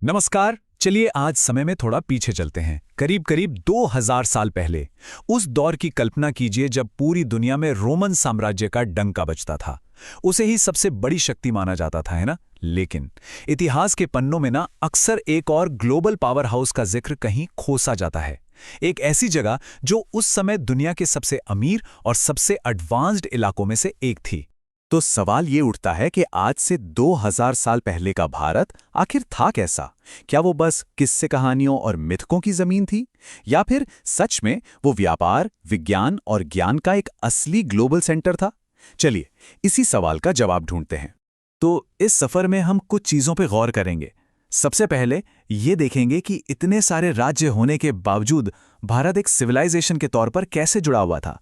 नमस्कार। चलिए आज समय में थोड़ा पीछे चलते हैं, करीब करीब 2000 साल पहले। उस दौर की कल्पना कीजिए जब पूरी दुनिया में रोमन साम्राज्य का डंका बजता था। उसे ही सबसे बड़ी शक्ति माना जाता था, है ना? लेकिन इतिहास के पन्नों में ना अक्सर एक और ग्लोबल पावर हाउस का जिक्र कहीं खोसा जाता है। एक ऐसी जगह जो उस समय दुनिया के सबसे अमीर और सबसे एडवांस्ड इलाकों में से एक थी। तो सवाल ये उठता है कि आज से 2000 साल पहले का भारत आखिर था कैसा? क्या वो बस किस्से कहानियों और मिथकों की जमीन थी, या फिर सच में वो व्यापार, विज्ञान और ज्ञान का एक असली ग्लोबल सेंटर था? चलिए इसी सवाल का जवाब ढूंढते हैं। तो इस सफर में हम कुछ चीजों पे गौर करेंगे। सबसे पहले ये देखेंगे कि इतने सारे राज्य होने के बावजूद भारत एक सिविलाइजेशन के तौर पर कैसे जुड़ा हुआ था।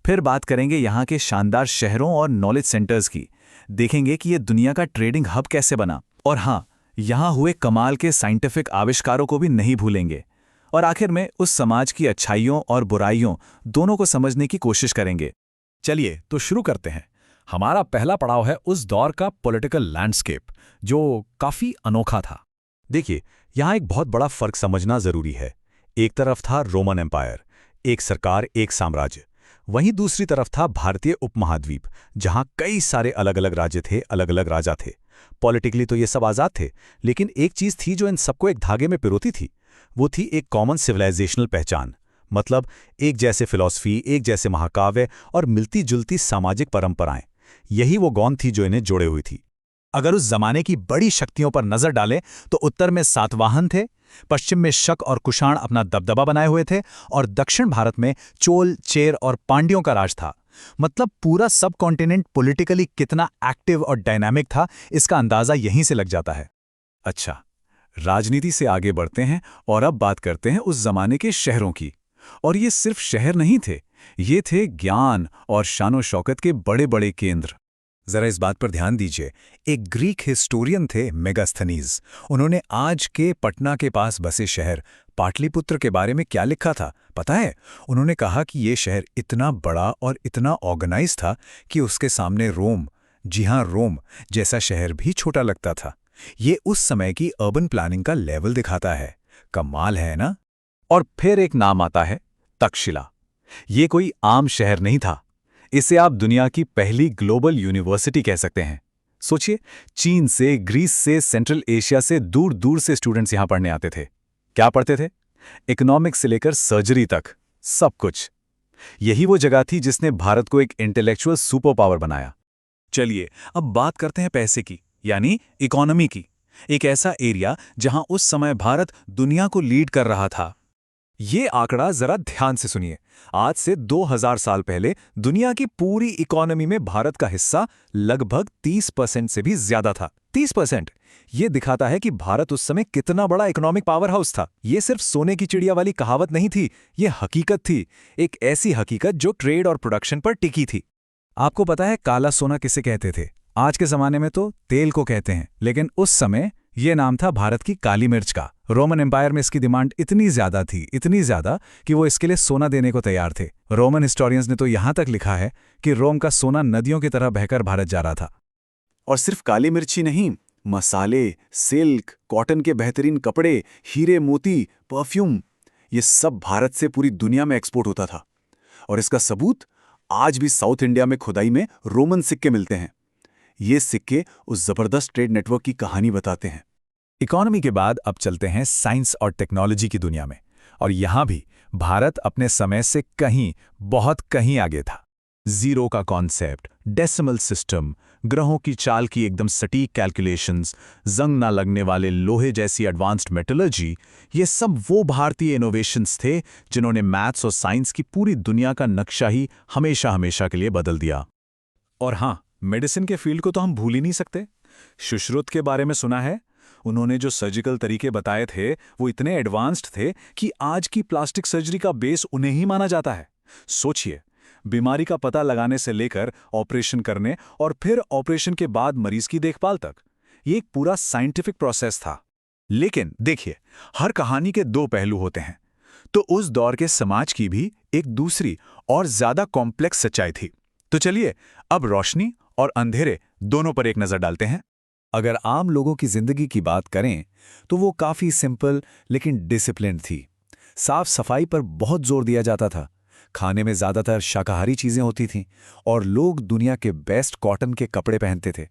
फिर बात करेंगे यहाँ के शानदार शहरों और नॉलेज सेंटर्स की। देखेंगे कि ये दुनिया का ट्रेडिंग हब कैसे बना। और हाँ, यहाँ हुए कमाल के साइंटिफिक आविष्कारों को भी नहीं भूलेंगे। और आखिर में उस समाज की अच्छाइयों और बुराइयों दोनों को समझने की कोशिश करेंगे। चलिए तो शुरू करते हैं। हमारा पहला पड़ाव है उस दौर का पॉलिटिकल लैंडस्केप, जो काफी अनोखा था। देखिए, यहाँ एक बहुत बड़ा फर्क समझना जरूरी है। एक तरफ था रोमन एम्पायर, एक सरकार, एक साम्राज्य। वहीं दूसरी तरफ था भारतीय उपमहाद्वीप, जहां कई सारे अलग अलग राज्य थे, अलग अलग राजा थे। पॉलिटिकली तो ये सब आज़ाद थे, लेकिन एक चीज़ थी जो इन सबको एक धागे में पिरोती थी। वो थी एक कॉमन सिविलाइजेशनल पहचान। मतलब एक जैसे फिलॉसफी, एक जैसे महाकाव्य और मिलती जुलती सामाजिक परंपराएं। यही वो गौंद थी जो इन्हें जोड़े हुई थी। अगर उस जमाने की बड़ी शक्तियों पर नजर डालें तो उत्तर में सातवाहन थे, पश्चिम में शक और कुषाण अपना दबदबा बनाए हुए थे, और दक्षिण भारत में चोल, चेर और पांड्यों का राज था। मतलब पूरा सब कॉन्टिनेंट पॉलिटिकली कितना एक्टिव और डायनामिक था, इसका अंदाजा यहीं से लग जाता है। अच्छा, राजनीति से आगे बढ़ते हैं और अब बात करते हैं उस जमाने के शहरों की। और ये सिर्फ शहर नहीं थे, ये थे ज्ञान और शानो शौकत के बड़े बड़े केंद्र। जरा इस बात पर ध्यान दीजिए। एक ग्रीक हिस्टोरियन थे मेगास्थनीज। उन्होंने आज के पटना के पास बसे शहर पाटलिपुत्र के बारे में क्या लिखा था पता है? उन्होंने कहा कि ये शहर इतना बड़ा और इतना ऑर्गेनाइज था कि उसके सामने रोम, जी हाँ रोम जैसा शहर भी छोटा लगता था। ये उस समय की अर्बन प्लानिंग का लेवल दिखाता है। कमाल है ना? और फिर एक नाम आता है, तक्षशिला। ये कोई आम शहर नहीं था। इसे आप दुनिया की पहली ग्लोबल यूनिवर्सिटी कह सकते हैं। सोचिए, चीन से, ग्रीस से, सेंट्रल एशिया से दूर दूर से स्टूडेंट्स यहां पढ़ने आते थे। क्या पढ़ते थे? इकोनॉमिक्स से लेकर सर्जरी तक, सब कुछ। यही वो जगह थी जिसने भारत को एक इंटेलेक्चुअल सुपर पावर बनाया। चलिए अब बात करते हैं पैसे की, यानी इकोनॉमी की। एक ऐसा एरिया जहां उस समय भारत दुनिया को लीड कर रहा था। ये आंकड़ा जरा ध्यान से सुनिए। आज से 2000 साल पहले दुनिया की पूरी इकोनॉमी में भारत का हिस्सा लगभग 30% से भी ज्यादा था। 30%! ये दिखाता है कि भारत उस समय कितना बड़ा इकोनॉमिक पावर हाउस था। ये सिर्फ सोने की चिड़िया वाली कहावत नहीं थी, ये हकीकत थी। एक ऐसी हकीकत जो ट्रेड और प्रोडक्शन पर टिकी थी। आपको पता है काला सोना किसे कहते थे? आज के जमाने में तो तेल को कहते हैं, लेकिन उस समय ये नाम था भारत की काली मिर्च का। रोमन एम्पायर में इसकी डिमांड इतनी ज्यादा थी, इतनी ज्यादा कि वो इसके लिए सोना देने को तैयार थे। रोमन हिस्टोरियंस ने तो यहां तक लिखा है कि रोम का सोना नदियों की तरह बहकर भारत जा रहा था। और सिर्फ काली मिर्ची नहीं, मसाले, सिल्क, कॉटन के बेहतरीन कपड़े, हीरे मोती, परफ्यूम, ये सब भारत से पूरी दुनिया में एक्सपोर्ट होता था। और इसका सबूत, आज भी साउथ इंडिया में खुदाई में रोमन सिक्के मिलते हैं। ये सिक्के उस जबरदस्त ट्रेड नेटवर्क की कहानी बताते हैं। इकोनॉमी के बाद अब चलते हैं साइंस और टेक्नोलॉजी की दुनिया में। और यहां भी भारत अपने समय से कहीं, बहुत कहीं आगे था। जीरो का कॉन्सेप्ट, डेसिमल सिस्टम, ग्रहों की चाल की एकदम सटीक कैलकुलेशंस, जंग ना लगने वाले लोहे जैसी एडवांस्ड मेटलर्जी, ये सब वो भारतीय इनोवेशंस थे जिन्होंने मैथ्स और साइंस की पूरी दुनिया का नक्शा ही हमेशा हमेशा के लिए बदल दिया। और हाँ, मेडिसिन के फील्ड को तो हम भूल ही नहीं सकते। सुश्रुत के बारे में सुना है? उन्होंने जो सर्जिकल तरीके बताए थे वो इतने एडवांस्ड थे कि आज की प्लास्टिक सर्जरी का बेस उन्हें ही माना जाता है। सोचिए, बीमारी का पता लगाने से लेकर ऑपरेशन करने और फिर ऑपरेशन के बाद मरीज की देखभाल तक, ये एक पूरा साइंटिफिक प्रोसेस था। लेकिन देखिए, हर कहानी के दो पहलू होते हैं। तो उस दौर के समाज की भी एक दूसरी और ज्यादा कॉम्प्लेक्स सच्चाई थी। तो चलिए अब रोशनी और अंधेरे दोनों पर एक नजर डालते हैं। अगर आम लोगों की जिंदगी की बात करें तो वो काफ़ी सिंपल लेकिन डिसिप्लिन्ड थी। साफ सफाई पर बहुत जोर दिया जाता था। खाने में ज़्यादातर शाकाहारी चीज़ें होती थीं और लोग दुनिया के बेस्ट कॉटन के कपड़े पहनते थे।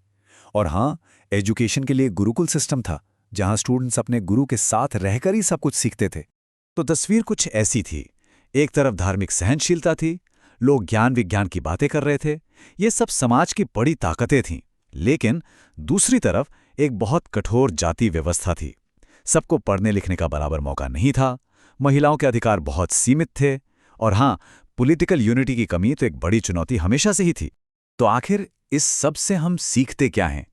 और हाँ, एजुकेशन के लिए गुरुकुल सिस्टम था, जहाँ स्टूडेंट्स अपने गुरु के साथ रहकर ही सब कुछ सीखते थे। तो तस्वीर कुछ ऐसी थी। एक तरफ धार्मिक सहनशीलता थी, लोग ज्ञान विज्ञान की बातें कर रहे थे, ये सब समाज की बड़ी ताकतें थीं। लेकिन दूसरी तरफ एक बहुत कठोर जाति व्यवस्था थी। सबको पढ़ने लिखने का बराबर मौका नहीं था, महिलाओं के अधिकार बहुत सीमित थे, और हाँ, पॉलिटिकल यूनिटी की कमी तो एक बड़ी चुनौती हमेशा से ही थी। तो आखिर इस सब से हम सीखते क्या हैं?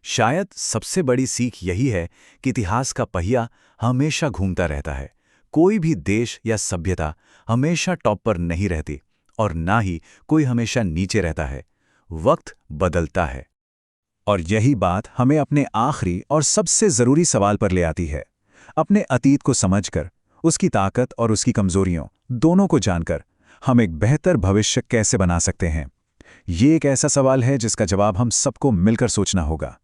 शायद सबसे बड़ी सीख यही है कि इतिहास का पहिया हमेशा घूमता रहता है। कोई भी देश या सभ्यता हमेशा टॉप पर नहीं रहती और ना ही कोई हमेशा नीचे रहता है। वक्त बदलता है। और यही बात हमें अपने आखिरी और सबसे ज़रूरी सवाल पर ले आती है। अपने अतीत को समझकर, उसकी ताकत और उसकी कमज़ोरियों दोनों को जानकर हम एक बेहतर भविष्य कैसे बना सकते हैं? ये एक ऐसा सवाल है जिसका जवाब हम सबको मिलकर सोचना होगा।